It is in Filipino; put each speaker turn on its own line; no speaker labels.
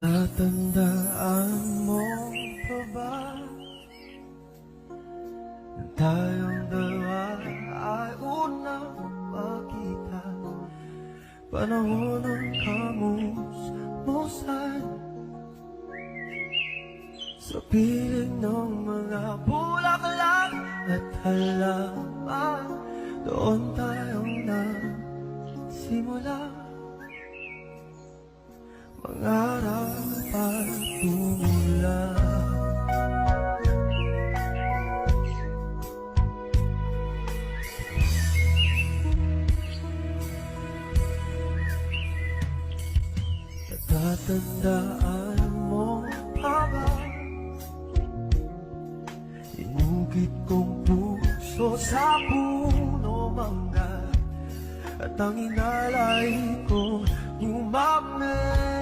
Tatandaan mo pa ba na tayong dalawa ay unang makita? Panahon ng kamusmusan sa piling ng mga bulaklak at halaman. Doon tayo nagsimula mangarap at tumula. Natatandaan mo pa ba inugit kong puso sa puno mangga at ang inalay kong umame?